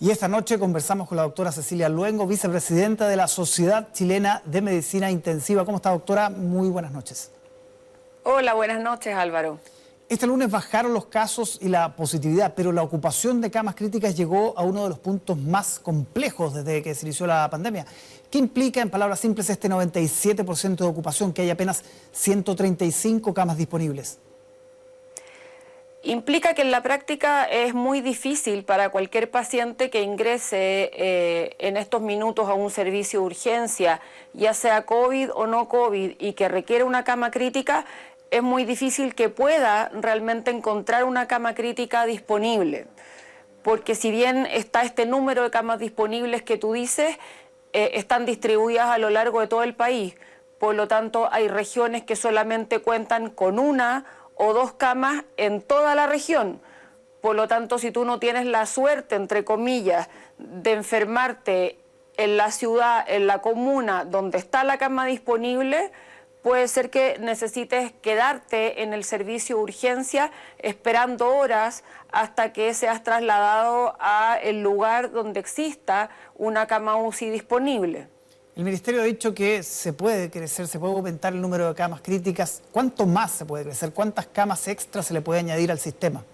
Y esta noche conversamos con la doctora Cecilia Luengo, vicepresidenta de la Sociedad Chilena de Medicina Intensiva. ¿Cómo está, doctora? Muy buenas noches. Hola, buenas noches, Álvaro. Este lunes bajaron los casos y la positividad, pero la ocupación de camas críticas llegó a uno de los puntos más complejos desde que se inició la pandemia. ¿Qué implica, en palabras simples, este 97% de ocupación, que hay apenas 135 camas disponibles? Implica que en la práctica es muy difícil para cualquier paciente que ingrese en estos minutos a un servicio de urgencia, ya sea COVID o no COVID, y que requiere una cama crítica, es muy difícil que pueda realmente encontrar una cama crítica disponible. Porque si bien está este número de camas disponibles que tú dices, están distribuidas a lo largo de todo el país. Por lo tanto, hay regiones que solamente cuentan con una o dos camas en toda la región. Por lo tanto, si tú no tienes la suerte, entre comillas, de enfermarte en la ciudad, en la comuna donde está la cama disponible, puede ser que necesites quedarte en el servicio de urgencia esperando horas hasta que seas trasladado al lugar donde exista una cama UCI disponible. El Ministerio ha dicho que se puede crecer, se puede aumentar el número de camas críticas. ¿Cuánto más se puede crecer? ¿Cuántas camas extras se le puede añadir al sistema?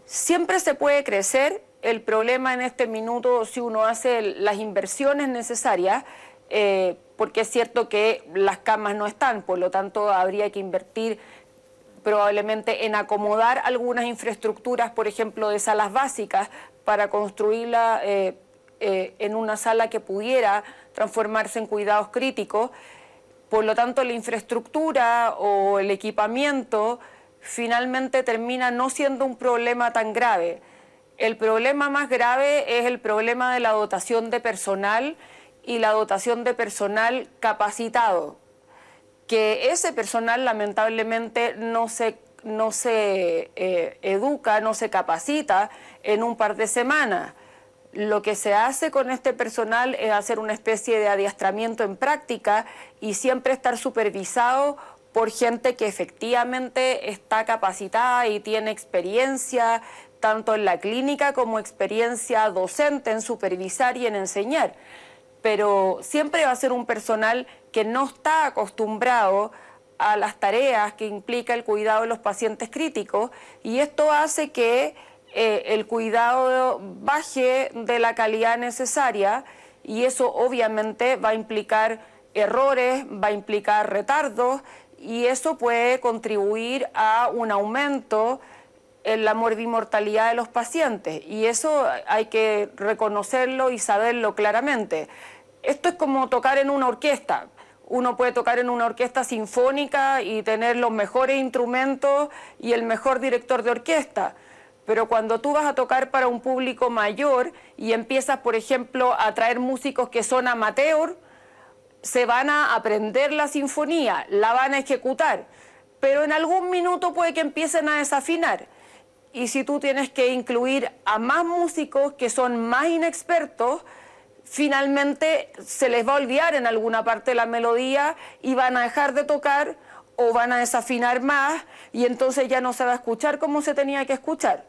Siempre se puede crecer. El problema en este minuto, si uno hace las inversiones necesarias, porque es cierto que las camas no están, por lo tanto habría que invertir probablemente en acomodar algunas infraestructuras, por ejemplo, de salas básicas, para construirla en una sala que pudiera transformarse en cuidados críticos. Por lo tanto, la infraestructura o el equipamiento finalmente termina no siendo un problema tan grave. El problema más grave es el problema de la dotación de personal y la dotación de personal capacitado, que ese personal lamentablemente no se educa, no se capacita en un par de semanas. Lo que se hace con este personal es hacer una especie de adiestramiento en práctica y siempre estar supervisado por gente que efectivamente está capacitada y tiene experiencia tanto en la clínica como experiencia docente en supervisar y en enseñar. Pero siempre va a ser un personal que no está acostumbrado a las tareas que implica el cuidado de los pacientes críticos, y esto hace que el cuidado baje de la calidad necesaria, y eso obviamente va a implicar errores, va a implicar retardos, y eso puede contribuir a un aumento en la morbimortalidad de los pacientes, y eso hay que reconocerlo y saberlo claramente. Esto es como tocar en una orquesta. Uno puede tocar en una orquesta sinfónica y tener los mejores instrumentos y el mejor director de orquesta, pero cuando tú vas a tocar para un público mayor y empiezas, por ejemplo, a traer músicos que son amateur, se van a aprender la sinfonía, la van a ejecutar, pero en algún minuto puede que empiecen a desafinar. Y si tú tienes que incluir a más músicos que son más inexpertos, finalmente se les va a olvidar en alguna parte de la melodía y van a dejar de tocar o van a desafinar más, y entonces ya no se va a escuchar como se tenía que escuchar.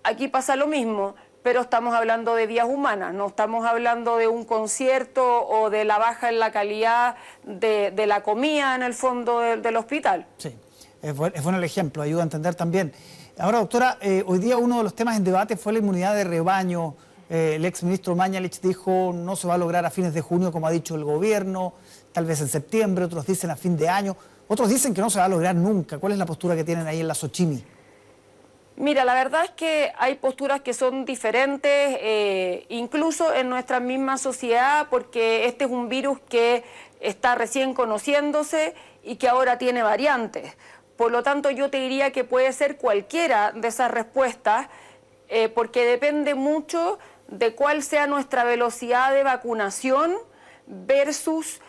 Aquí pasa lo mismo, pero estamos hablando de vidas humanas, no estamos hablando de un concierto o de la baja en la calidad de la comida en el fondo del hospital. Sí, es bueno el ejemplo, ayuda a entender también. Ahora, doctora, hoy día uno de los temas en debate fue la inmunidad de rebaño. El exministro Mañalich dijo no se va a lograr a fines de junio, como ha dicho el gobierno, tal vez en septiembre, otros dicen a fin de año, otros dicen que no se va a lograr nunca. ¿Cuál es la postura que tienen ahí en la Xochimilco? Mira, la verdad es que hay posturas que son diferentes, incluso en nuestra misma sociedad, porque este es un virus que está recién conociéndose y que ahora tiene variantes. Por lo tanto, yo te diría que puede ser cualquiera de esas respuestas, porque depende mucho de cuál sea nuestra velocidad de vacunación versus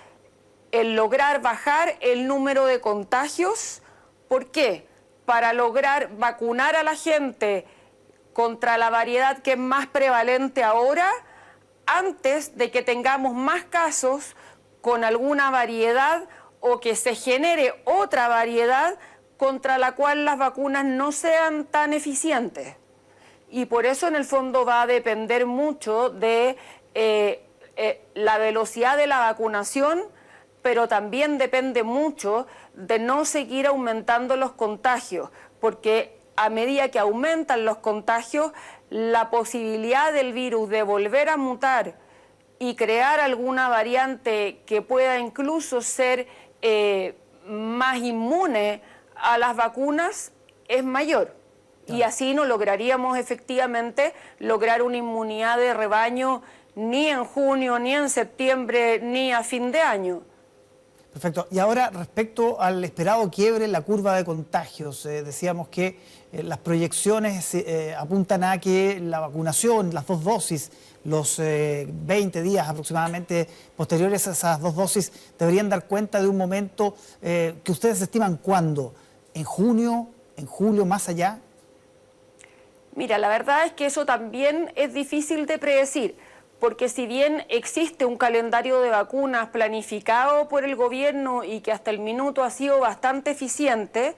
el lograr bajar el número de contagios. ¿Por qué? Para lograr vacunar a la gente contra la variedad que es más prevalente ahora, antes de que tengamos más casos con alguna variedad o que se genere otra variedad contra la cual las vacunas no sean tan eficientes. y por eso en el fondo va a depender mucho de la velocidad de la vacunación, pero también depende mucho de no seguir aumentando los contagios, porque a medida que aumentan los contagios, la posibilidad del virus de volver a mutar y crear alguna variante que pueda incluso ser más inmune a las vacunas es mayor. Y así no lograríamos efectivamente lograr una inmunidad de rebaño ni en junio, ni en septiembre, ni a fin de año. Perfecto. Y ahora, respecto al esperado quiebre en la curva de contagios, decíamos que las proyecciones apuntan a que la vacunación, las 2 dosis, los 20 días aproximadamente posteriores a esas 2 dosis, deberían dar cuenta de un momento que ustedes estiman ¿cuándo? ¿En junio? ¿En julio? ¿Más allá? Mira, la verdad es que eso también es difícil de predecir, porque si bien existe un calendario de vacunas planificado por el gobierno y que hasta el minuto ha sido bastante eficiente,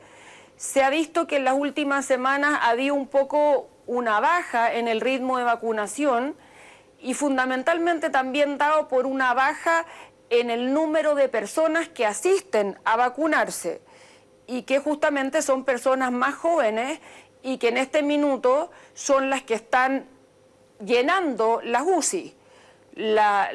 se ha visto que en las últimas semanas ha habido un poco una baja en el ritmo de vacunación y fundamentalmente también dado por una baja en el número de personas que asisten a vacunarse y que justamente son personas más jóvenes y que en este minuto son las que están llenando las UCI. La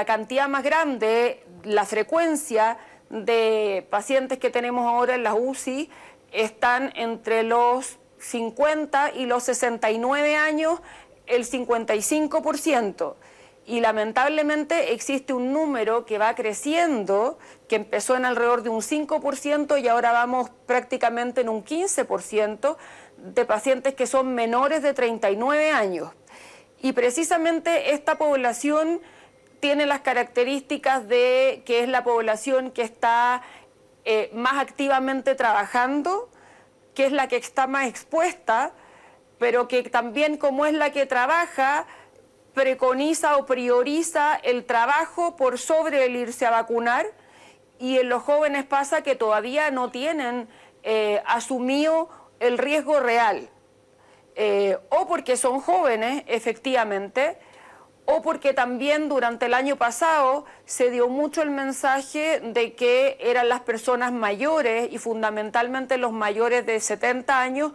cantidad más grande, la frecuencia de pacientes que tenemos ahora en las UCI están entre los 50 y los 69 años, el 55%. Y lamentablemente existe un número que va creciendo, que empezó en alrededor de un 5% y ahora vamos prácticamente en un 15% de pacientes que son menores de 39 años. Y precisamente esta población tiene las características de que es la población que está más activamente trabajando, que es la que está más expuesta, pero que también como es la que trabaja, preconiza o prioriza el trabajo por sobre el irse a vacunar, y en los jóvenes pasa que todavía no tienen asumido el riesgo real, o porque son jóvenes efectivamente, o porque también durante el año pasado se dio mucho el mensaje de que eran las personas mayores y fundamentalmente los mayores de 70 años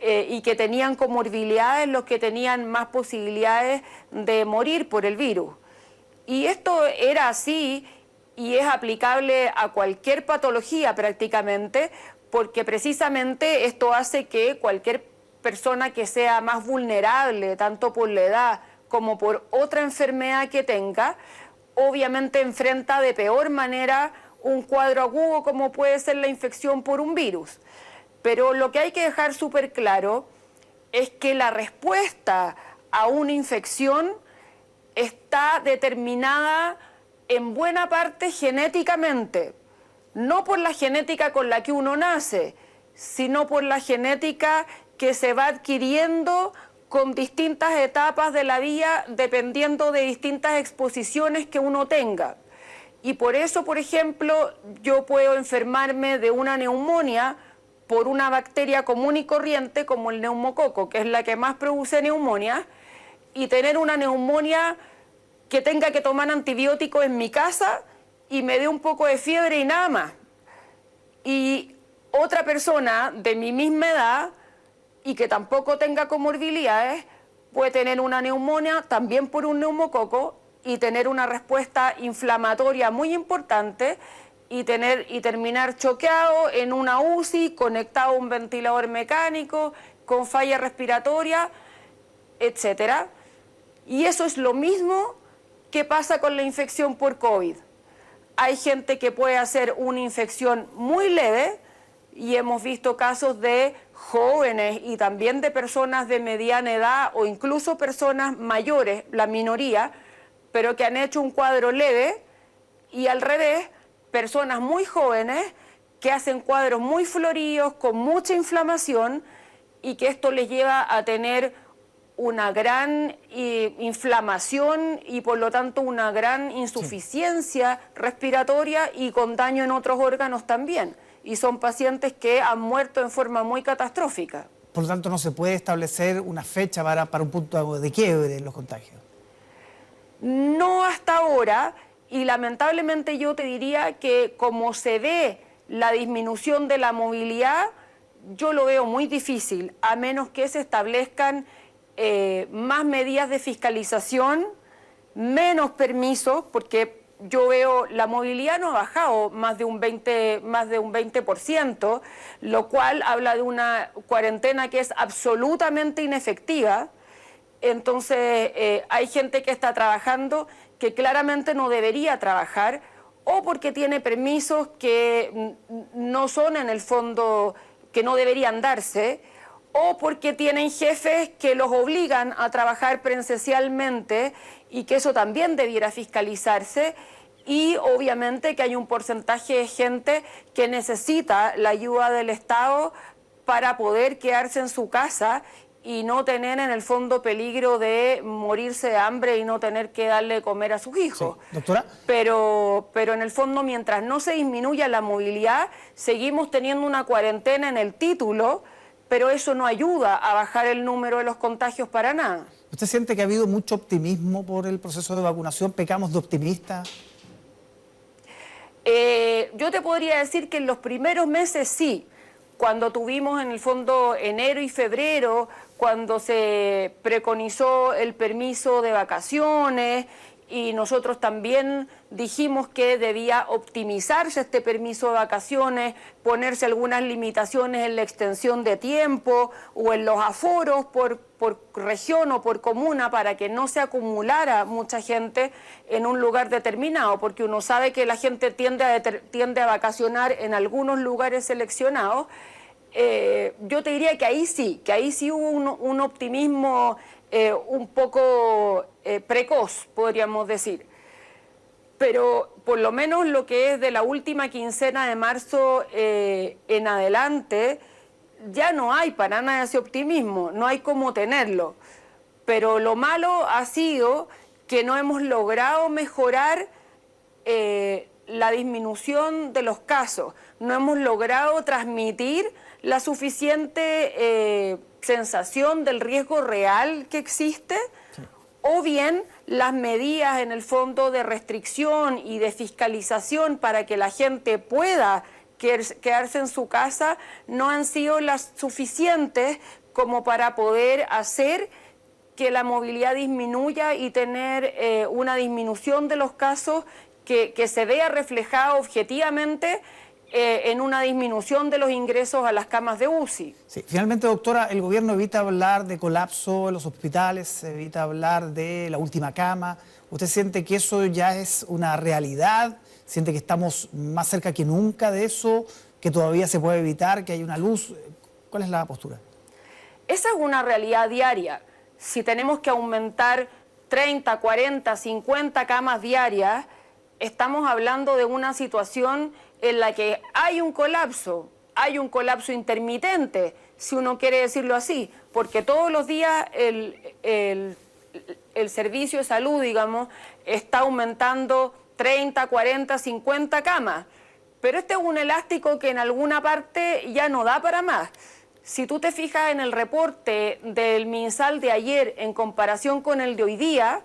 y que tenían comorbilidades los que tenían más posibilidades de morir por el virus. Y esto era así y es aplicable a cualquier patología prácticamente, porque precisamente esto hace que cualquier persona que sea más vulnerable, tanto por la edad como por otra enfermedad que tenga, obviamente enfrenta de peor manera un cuadro agudo como puede ser la infección por un virus. Pero lo que hay que dejar súper claro es que la respuesta a una infección está determinada en buena parte genéticamente, no por la genética con la que uno nace, sino por la genética que se va adquiriendo con distintas etapas de la vida, dependiendo de distintas exposiciones que uno tenga. Y por eso, por ejemplo, yo puedo enfermarme de una neumonía por una bacteria común y corriente como el neumococo, que es la que más produce neumonía, y tener una neumonía que tenga que tomar antibióticos en mi casa y me dé un poco de fiebre y nada más. Y otra persona de mi misma edad y que tampoco tenga comorbilidades puede tener una neumonía también por un neumococo y tener una respuesta inflamatoria muy importante y terminar choqueado en una UCI, conectado a un ventilador mecánico, con falla respiratoria, etc. Y eso es lo mismo que pasa con la infección por COVID. Hay gente que puede hacer una infección muy leve y hemos visto casos de jóvenes y también de personas de mediana edad o incluso personas mayores, la minoría, pero que han hecho un cuadro leve, y al revés, personas muy jóvenes que hacen cuadros muy floridos, con mucha inflamación, y que esto les lleva a tener una gran inflamación y por lo tanto una gran insuficiencia respiratoria y con daño en otros órganos también. Y son pacientes que han muerto en forma muy catastrófica. Por lo tanto, no se puede establecer una fecha para un punto de quiebre en los contagios. No hasta ahora, y lamentablemente yo te diría que como se ve la disminución de la movilidad, yo lo veo muy difícil, a menos que se establezcan más medidas de fiscalización, menos permisos, porque yo veo la movilidad no ha bajado más de un 20%, lo cual habla de una cuarentena que es absolutamente inefectiva. Entonces hay gente que está trabajando que claramente no debería trabajar, o porque tiene permisos que no son en el fondo, que no deberían darse, o porque tienen jefes que los obligan a trabajar presencialmente y que eso también debiera fiscalizarse, y obviamente que hay un porcentaje de gente que necesita la ayuda del Estado para poder quedarse en su casa y no tener en el fondo peligro de morirse de hambre y no tener que darle de comer a sus hijos. Sí. Doctora. Pero en el fondo, mientras no se disminuya la movilidad, seguimos teniendo una cuarentena en el título, pero eso no ayuda a bajar el número de los contagios para nada. ¿Usted siente que ha habido mucho optimismo por el proceso de vacunación? ¿Pecamos de optimistas? Yo te podría decir que en los primeros meses sí, cuando tuvimos en el fondo enero y febrero, cuando se preconizó el permiso de vacaciones y nosotros también dijimos que debía optimizarse este permiso de vacaciones, ponerse algunas limitaciones en la extensión de tiempo o en los aforos por región o por comuna para que no se acumulara mucha gente en un lugar determinado, porque uno sabe que la gente tiende a vacacionar en algunos lugares seleccionados. Yo te diría que ahí sí hubo un optimismo un poco precoz, podríamos decir. Pero por lo menos lo que es de la última quincena de marzo en adelante, ya no hay para nada ese optimismo, no hay cómo tenerlo. Pero lo malo ha sido que no hemos logrado mejorar la disminución de los casos, no hemos logrado transmitir la suficiente sensación del riesgo real que existe, sí, o bien las medidas en el fondo de restricción y de fiscalización para que la gente pueda quedarse en su casa no han sido las suficientes como para poder hacer que la movilidad disminuya y tener una disminución de los casos que se vea reflejada objetivamente en una disminución de los ingresos a las camas de UCI. Sí, finalmente, doctora, el gobierno evita hablar de colapso en los hospitales, evita hablar de la última cama. ¿Usted siente que eso ya es una realidad? ¿Siente que estamos más cerca que nunca de eso? ¿Que todavía se puede evitar, que hay una luz? ¿Cuál es la postura? Esa es una realidad diaria. Si tenemos que aumentar 30, 40, 50 camas diarias, estamos hablando de una situación en la que hay un colapso intermitente, si uno quiere decirlo así, porque todos los días el servicio de salud, digamos, está aumentando 30, 40, 50 camas, pero este es un elástico que en alguna parte ya no da para más. Si tú te fijas en el reporte del MinSal de ayer en comparación con el de hoy día,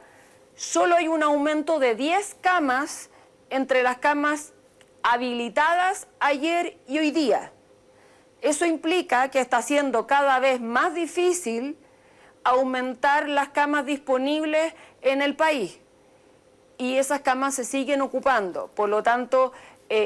solo hay un aumento de 10 camas entre las camas habilitadas ayer y hoy día. Eso implica que está siendo cada vez más difícil aumentar las camas disponibles en el país. Y esas camas se siguen ocupando. Por lo tanto,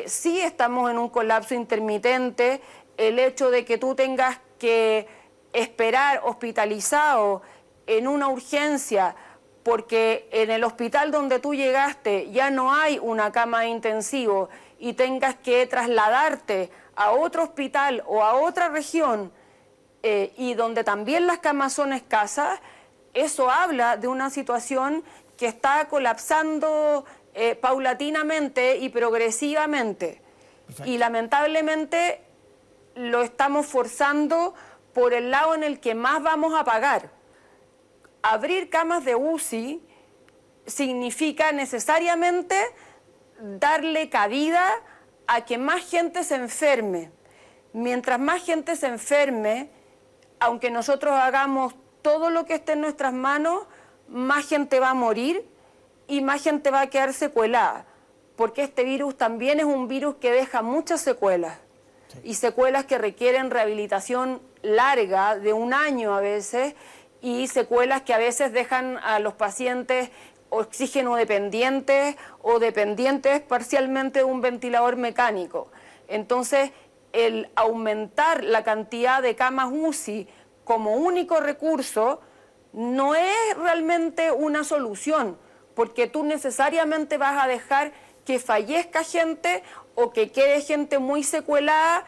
sí estamos en un colapso intermitente. El hecho de que tú tengas que esperar hospitalizado en una urgencia porque en el hospital donde tú llegaste ya no hay una cama de intensivo y tengas que trasladarte a otro hospital o a otra región y donde también las camas son escasas, eso habla de una situación que está colapsando paulatinamente y progresivamente. Perfecto. Y lamentablemente lo estamos forzando por el lado en el que más vamos a pagar. Abrir camas de UCI significa necesariamente darle cabida a que más gente se enferme. Mientras más gente se enferme, aunque nosotros hagamos todo lo que esté en nuestras manos, más gente va a morir y más gente va a quedar secuelada, porque este virus también es un virus que deja muchas secuelas, y secuelas que requieren rehabilitación larga, de 1 año a veces, y secuelas que a veces dejan a los pacientes oxígeno dependientes o dependientes parcialmente de un ventilador mecánico. Entonces, el aumentar la cantidad de camas UCI como único recurso no es realmente una solución, porque tú necesariamente vas a dejar que fallezca gente o que quede gente muy secuelada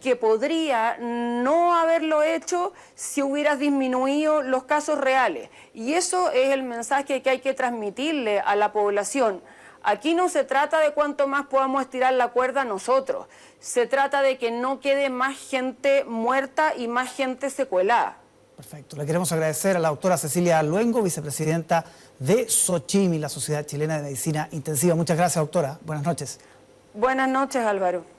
que podría no haberlo hecho si hubieras disminuido los casos reales. Y eso es el mensaje que hay que transmitirle a la población. Aquí no se trata de cuánto más podamos estirar la cuerda nosotros, se trata de que no quede más gente muerta y más gente secuelada. Perfecto. Le queremos agradecer a la doctora Cecilia Luengo, vicepresidenta de SOCHIMI, la Sociedad Chilena de Medicina Intensiva. Muchas gracias, doctora. Buenas noches. Buenas noches, Álvaro.